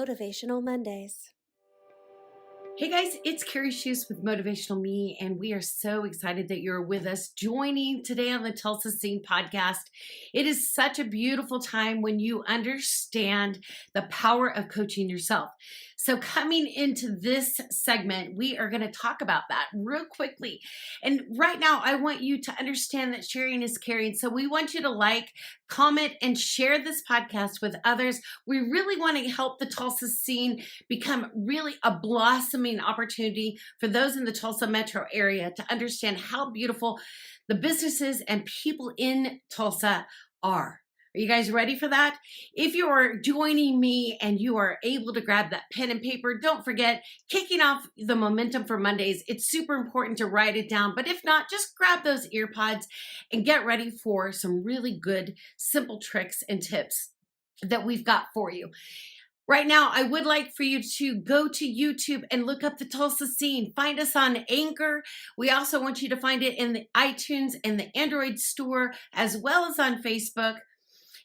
Motivational Mondays. Hey guys, it's Karrie Shust with Motivational Me, and we are so excited that you're with us joining today on the Tulsa Scene podcast. It is such a beautiful time when you understand the power of coaching yourself. So, coming into this segment, we are going to talk about that real quickly. And right now, I want you to understand that sharing is caring. So, we want you to like, comment, and share this podcast with others. We really want to help the Tulsa scene become really a blossoming opportunity for those in the Tulsa metro area to understand how beautiful the businesses and people in Tulsa are. Are you guys ready for that? If you are joining me and you are able to grab that pen and paper, don't forget, kicking off the momentum for Mondays, it's super important to write it down. But if not, just grab those ear pods and get ready for some really good, simple tricks and tips that we've got for you. Right now, I would like for you to go to YouTube and look up the Tulsa Scene. Find us on Anchor. We also want you to find it in the iTunes and the Android store, as well as on Facebook.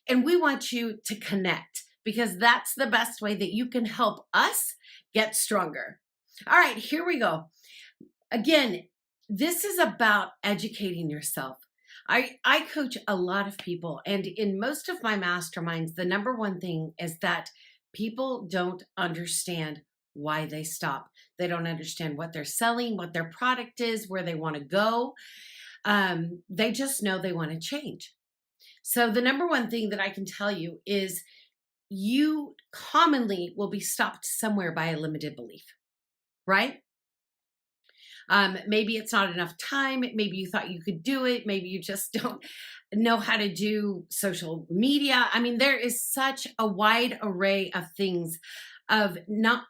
And we want you to connect because that's the best way that you can help us get stronger. All right, here we go. Again, this is about educating yourself. I coach a lot of people, and in most of my masterminds, the number one thing is that people don't understand why they stop. They don't understand what they're selling, what their product is, where they want to go. They just know they want to change. So the number one thing that I can tell you is you commonly will be stopped somewhere by a limited belief, right? Maybe it's not enough time. Maybe you thought you could do it. Maybe you just don't know how to do social media. I mean, there is such a wide array of things of not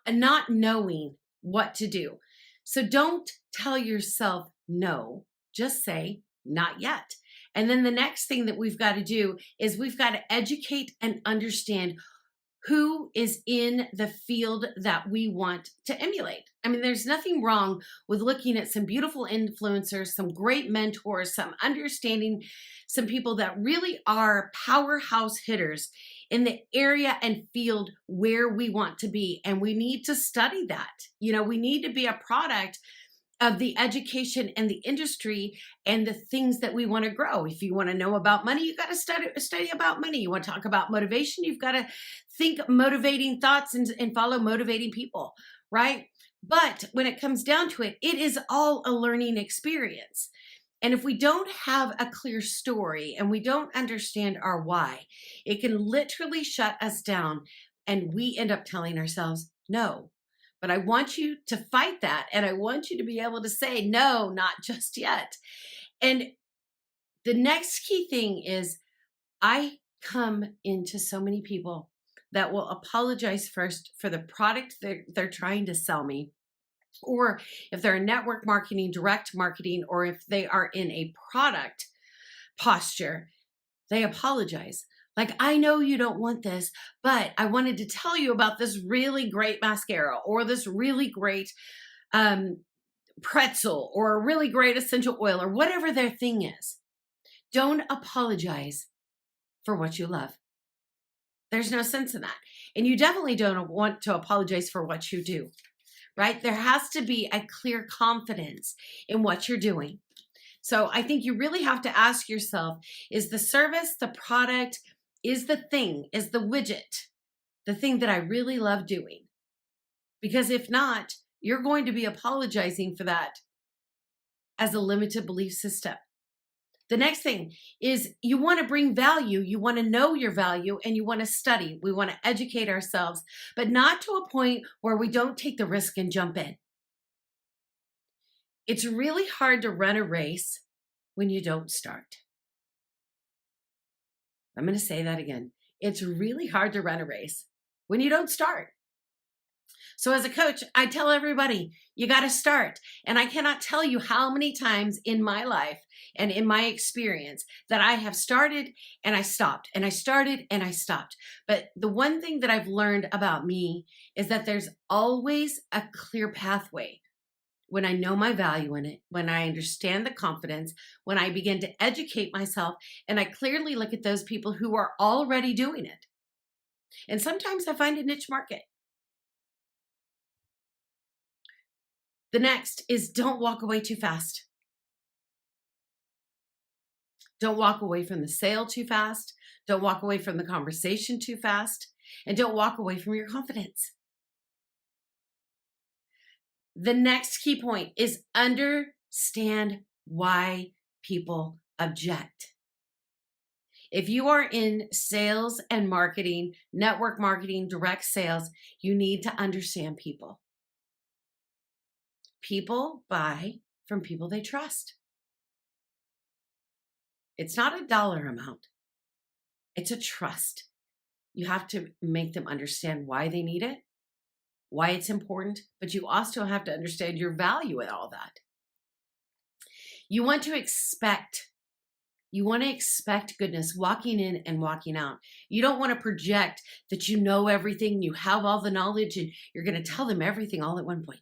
knowing what to do. So don't tell yourself no, just say not yet. And then the next thing that we've got to do is we've got to educate and understand who is in the field that we want to emulate. I mean, there's nothing wrong with looking at some beautiful influencers, some great mentors, some understanding, some people that really are powerhouse hitters in the area and field where we want to be. And we need to study that. You know, we need to be a product of the education and the industry and the things that we want to grow. If you want to know about money, you got to study about money. You want to talk about motivation, you've got to think motivating thoughts and follow motivating people, right? But when it comes down to it, it is all a learning experience. And if we don't have a clear story and we don't understand our why, it can literally shut us down and we end up telling ourselves no. But I want you to fight that. And I want you to be able to say, no, not just yet. And the next key thing is I come into so many people that will apologize first for the product they're trying to sell me. Or if they're in network marketing, direct marketing, or if they are in a product posture, they apologize. Like, I know you don't want this, but I wanted to tell you about this really great mascara or this really great pretzel or a really great essential oil or whatever their thing is. Don't apologize for what you love. There's no sense in that. And you definitely don't want to apologize for what you do, right? There has to be a clear confidence in what you're doing. So I think you really have to ask yourself, is the service, the product, is the thing, is the widget, the thing that I really love doing? Because if not, you're going to be apologizing for that as a limited belief system. The next thing is you want to bring value, you want to know your value, and you want to study. We want to educate ourselves, but not to a point where we don't take the risk and jump in. It's really hard to run a race when you don't start. I'm going to say that again. It's really hard to run a race when you don't start. So as a coach, I tell everybody, you got to start. And I cannot tell you how many times in my life and in my experience that I have started and I stopped and I started and I stopped. But the one thing that I've learned about me is that there's always a clear pathway. When I know my value in it, when I understand the confidence, when I begin to educate myself, and I clearly look at those people who are already doing it. And sometimes I find a niche market. The next is don't walk away too fast. Don't walk away from the sale too fast. Don't walk away from the conversation too fast. And don't walk away from your confidence. The next key point is understand why people object. If you are in sales and marketing, network marketing, direct sales, you need to understand people. People buy from people they trust. It's not a dollar amount. It's a trust. You have to make them understand why they need it, why it's important, but you also have to understand your value in all that. You want to expect goodness walking in and walking out. You don't want to project that you know everything, you have all the knowledge, and you're going to tell them everything all at one point.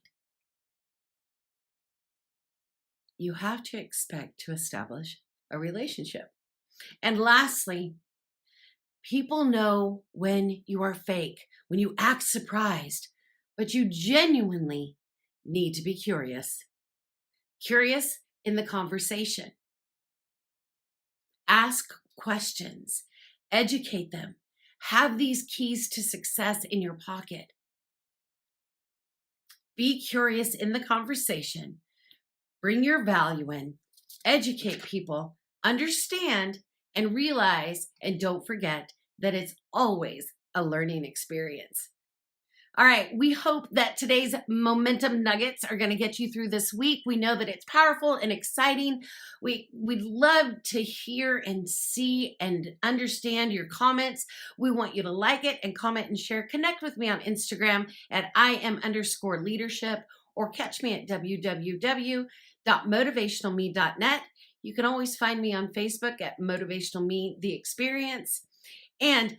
You have to expect to establish a relationship. And lastly, people know when you are fake, when you act surprised, but you genuinely need to be curious. Curious in the conversation. Ask questions, educate them, have these keys to success in your pocket. Be curious in the conversation, bring your value in, educate people, understand, and realize, and don't forget that it's always a learning experience. All right, we hope that today's momentum nuggets are going to get you through this week. We know that it's powerful and exciting. We'd love to hear and see and understand your comments. We want you to like it and comment and share. Connect with me on Instagram at IM_leadership or catch me at www.motivationalme.net. You can always find me on Facebook at Motivational Me, The Experience. And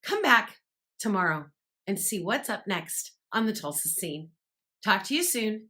come back tomorrow and see what's up next on the Tulsa scene. Talk to you soon.